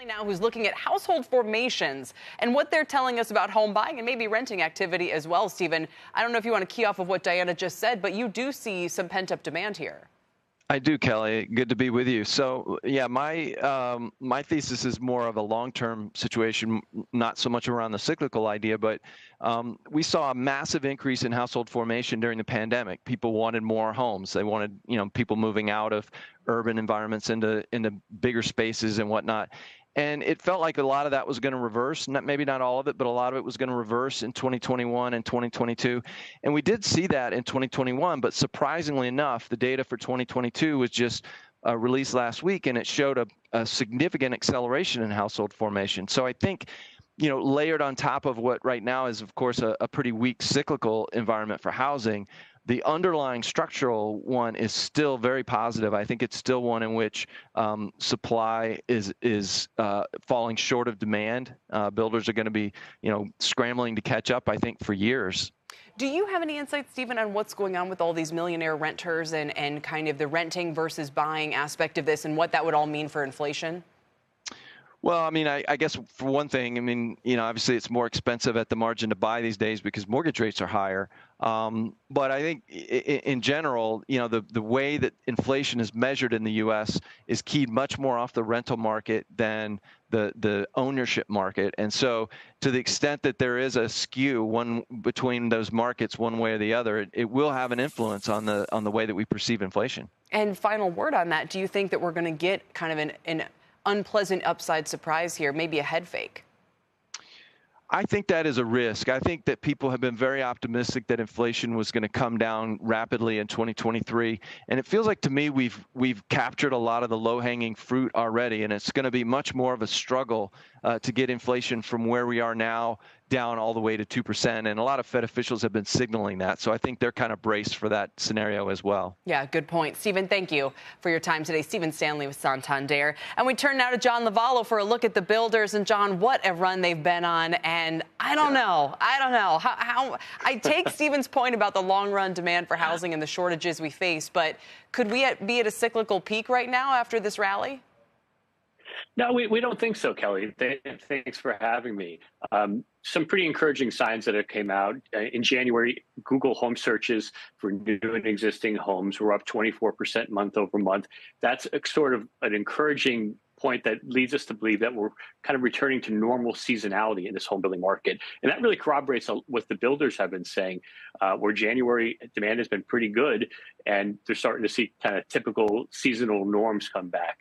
Now who's looking at household formations and what they're telling us about home buying and maybe renting activity as well. Stephen, I don't know if you want to key off of what Diana just said, but you do see some pent-up demand here. I do, Kelly. Good to be with you. So, yeah, my thesis is more of a long-term situation, not so much around the cyclical idea, but we saw a massive increase in household formation during the pandemic. People wanted more homes. They wanted, people moving out of urban environments into bigger spaces and whatnot. And it felt like a lot of that was going to reverse, maybe not all of it, but a lot of it was going to reverse in 2021 and 2022. And we did see that in 2021, but surprisingly enough, the data for 2022 was just released last week, and it showed a significant acceleration in household formation. So I think, layered on top of what right now is, of course, a pretty weak cyclical environment for housing, the underlying structural one is still very positive. I think it's still one in which supply is falling short of demand. Builders are going to be, scrambling to catch up, I think, for years. Do you have any insight, Stephen, on what's going on with all these millionaire renters and kind of the renting versus buying aspect of this and what that would all mean for inflation? Well, I mean, I guess for one thing, obviously it's more expensive at the margin to buy these days because mortgage rates are higher. But I think in general, the way that inflation is measured in the U.S. is keyed much more off the rental market than the ownership market. And so to the extent that there is a skew between those markets one way or the other, it will have an influence on the way that we perceive inflation. And final word on that, do you think that we're going to get kind of an unpleasant upside surprise here, maybe a head fake? I think that is a risk. I think that people have been very optimistic that inflation was going to come down rapidly in 2023. And it feels like to me we've captured a lot of the low-hanging fruit already. And it's going to be much more of a struggle to get inflation from where we are now down all the way to 2%. And a lot of Fed officials have been signaling that. So I think they're kind of braced for that scenario as well. Yeah, good point. Stephen, thank you for your time today. Stephen Stanley with Santander. And we turn now to John Lovallo for a look at the builders. And John, what a run they've been on. And I don't know how I take Stephen's point about the long run demand for housing and the shortages we face. But could we be at a cyclical peak right now after this rally? No, we don't think so, Kelly. Thanks for having me. Some pretty encouraging signs that have came out. In January, Google home searches for new and existing homes were up 24% month over month. That's sort of an encouraging point that leads us to believe that we're kind of returning to normal seasonality in this home building market. And that really corroborates what the builders have been saying, where January demand has been pretty good, and they're starting to see kind of typical seasonal norms come back.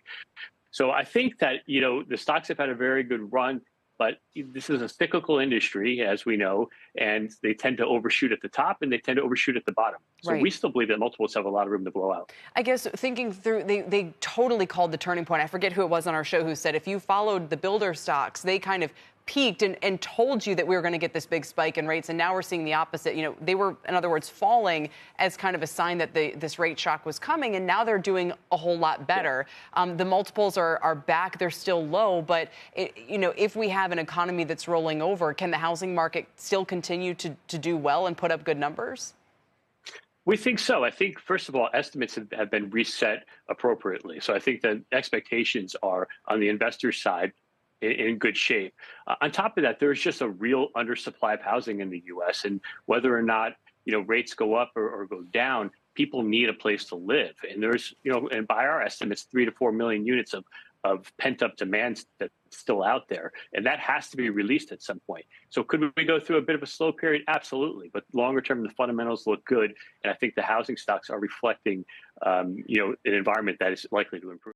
So I think that, the stocks have had a very good run, but this is a cyclical industry, as we know, and they tend to overshoot at the top and they tend to overshoot at the bottom. So right. We still believe that multiples have a lot of room to blow out. I guess thinking through, they totally called the turning point. I forget who it was on our show who said if you followed the builder stocks, they kind of peaked and told you that we were going to get this big spike in rates, and now we're seeing the opposite. They were, in other words, falling as kind of a sign that this rate shock was coming, and now they're doing a whole lot better. The multiples are back; they're still low, but if we have an economy that's rolling over, can the housing market still continue to do well and put up good numbers? We think so. I think, first of all, estimates have been reset appropriately. So I think that expectations are on the investor side in good shape. On top of that, there's just a real undersupply of housing in the U.S. And whether or not, rates go up or go down, people need a place to live. And there's, and by our estimates, 3 to 4 million units of pent-up demand that's still out there. And that has to be released at some point. So could we go through a bit of a slow period? Absolutely. But longer term, the fundamentals look good. And I think the housing stocks are reflecting, an environment that is likely to improve.